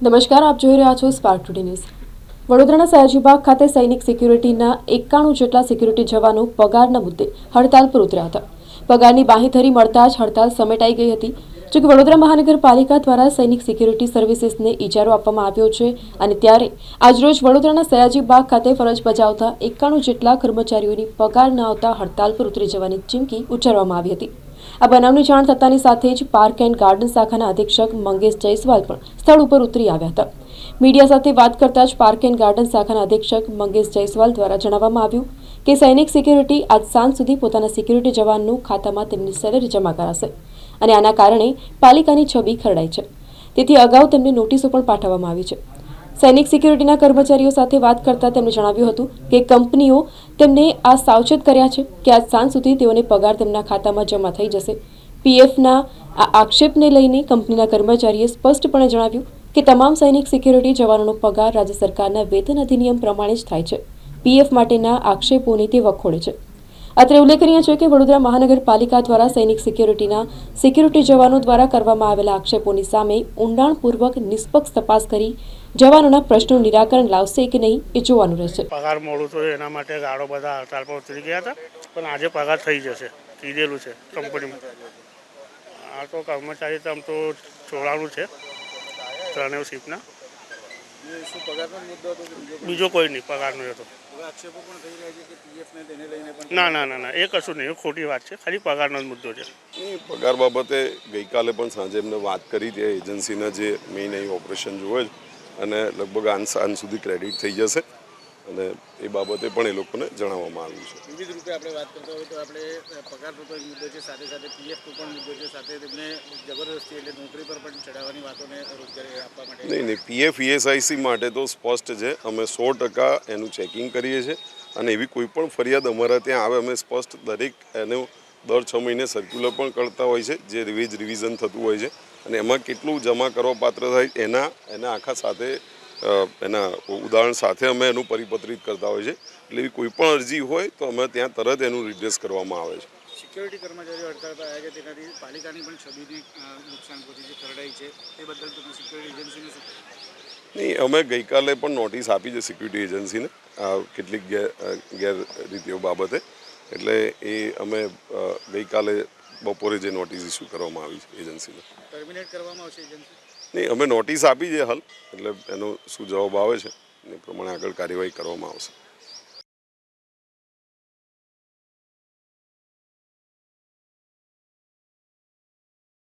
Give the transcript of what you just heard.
નમસ્કાર, આપ જોઈ રહ્યા છો સ્પાર્ક ટુડે ન્યૂઝ। વડોદરાના સયાજીબાગ ખાતે સૈનિક સિક્યુરિટીના 91 જેટલા સિક્યુરિટી જવાનો પગારના મુદ્દે હડતાલ પર ઉતર્યા હતા। પગારની બાંહેધરી મળતા જ હડતાલ સમેટાઈ ગઈ હતી। જો કે વડોદરા મહાનગરપાલિકા દ્વારા સૈનિક સિક્યુરિટી સર્વિસીસને ઇજારો આપવામાં આવ્યો છે અને ત્યારે આજરોજ વડોદરાના સયાજીબાગ ખાતે ફરજ બજાવતા 91 જેટલા કર્મચારીઓની પગાર ન આવતા હડતાલ પર ઉતરી જવાની ચીમકી ઉચ્ચારવામાં આવી હતી। આ બનાવની જાણ થતાની સાથે જ પાર્ક એન્ડ ગાર્ડન શાખાના અધિક્ષક મંગેશ જયસ્વાલ પણ સ્થળ ઉપર ઉતરી આવ્યા હતા। મીડિયા સાથે વાત કરતા જ પાર્ક એન્ડ ગાર્ડન શાખાના અધિક્ષક મંગેશ જયસ્વાલ દ્વારા જણાવવામાં આવ્યું કે સૈનિક સિક્યુરિટી આજ સાંજ સુધી પોતાના સિક્યુરિટી જવાનનું ખાતામાં તેમની સેલેરી જમા કરાશે અને આના કારણે પાલિકાની છબી ખરડાઈ છે, તેથી અગાઉ તેમને નોટિસો પણ પાઠવવામાં આવી છે। સૈનિક સિક્યુરિટીના કર્મચારીઓ સાથે વાત કરતા તેમણે જણાવ્યું હતું કે કંપનીઓ તેમને આ સાવચેત કર્યા છે કે આજ સાંજ સુધી તેઓને પગાર તેમના ખાતામાં જમા થઈ જશે। પીએફના આ આક્ષેપને લઈને કંપનીના કર્મચારીએ સ્પષ્ટપણે જણાવ્યું કે તમામ સૈનિક સિક્યુરિટી જવાનોનો પગાર રાજ્ય સરકારના વેતન અધિનિયમ પ્રમાણે જ થાય છે। પીએફ માટેના આક્ષેપોને તે વખોડે છે। અત્રે ઉલ્લેખનીય છે કે વડોદરા મહાનગરપાલિકા દ્વારા સૈનિક સિક્યુરિટીના સિક્યુરિટી જવાનો દ્વારા કરવામાં આવેલા આક્ષેપોની સામે ઊંડાણપૂર્વક નિષ્પક્ષ તપાસ કરી જવાનોના પ્રશ્નોનું નિરાકરણ લાવશે કે નહીં એ જોવાનું રહેશે। પગાર મોડું તો એના માટે ગાળો બધા હડતાલ પર ઉતરી ગયા હતા, પણ આજે પગાર થઈ જશે, કીધેલું છે કંપનીમાં। આ તો કર્મચારી તો આમ તો ચોરાણું છે, ત્રણેય શિફ્ટના। બીજો કોઈ નહીં, પગારનો હતો। ના ના ના ના, એ કશું નહીં, એ ખોટી વાત છે, ખાલી પગારનો જ મુદ્દો છે। પગાર બાબતે ગઈકાલે પણ સાંજે એમને વાત કરી હતી। એજન્સીના જે મેઇન અહીં ઓપરેશન જોવે છે અને લગભગ સાંજ સુધી ક્રેડિટ થઈ જશે અને એ બાબતે પણ એ લોકોને જણાવવામાં આવ્યું છે। વિવિધ રૂપે આપણે વાત કરતા હોય તો આપણે પગારનો પણ મુદ્દો છે, સાથે સાથે પીએફનો પણ મુદ્દો છે, સાથે તેમને જબરદસ્તી એટલે નોકરી પર પણ ચડાવવાની વાતોને રોજગારી આપવા માટે નહીં, પીએફ ઈએસઆઈસી માટે તો સ્પષ્ટ છે, અમે 100% એનું ચેકિંગ કરીએ છીએ અને એવી કોઈ પણ ફરિયાદ અમારા ત્યાં આવે અમે સ્પષ્ટ દરેક એનું દર 6 મહિને સર્ક્યુલર પણ કરતા હોય છે, જે રિવિઝન થતું હોય છે અને એમાં કેટલું જમા કરવા પાત્ર થાય એના આખા સાથે એના ઉદાહરણ સાથે અમે એનું પરિપત્રિત કરતા હોય છે। એટલે એવી કોઈ પણ અરજી હોય તો અમે ત્યાં તરત એનું રિડ્રેસ કરવામાં આવે છે। સિક્યુરિટી કર્મચારીઓ હડતાલ પર આવ્યા છે, તેનાથી પાલિકાની પણ છબીને નુકસાન પહોંચી છે, ખરડાઈ છે, તે બદલ તમે સિક્યુરિટી એજન્સીને શું? નહીં, અમે ગઈકાલે પણ નોટિસ આપી છે સિક્યુરિટી એજન્સીને કેટલીક ગેરરીતિઓ બાબતે, એટલે એ અમે ગઈકાલે બપોરે જે નોટિસ ઇસ્યુ કરવામાં આવી છે એજન્સીને। ટર્મિનેટ કરવામાં આવશે એજન્સી? નહીં, અમે નોટિસ આપી છે હાલ, એટલે એનો શું જવાબ આવે છે એ પ્રમાણે આગળ કાર્યવાહી કરવામાં આવશે।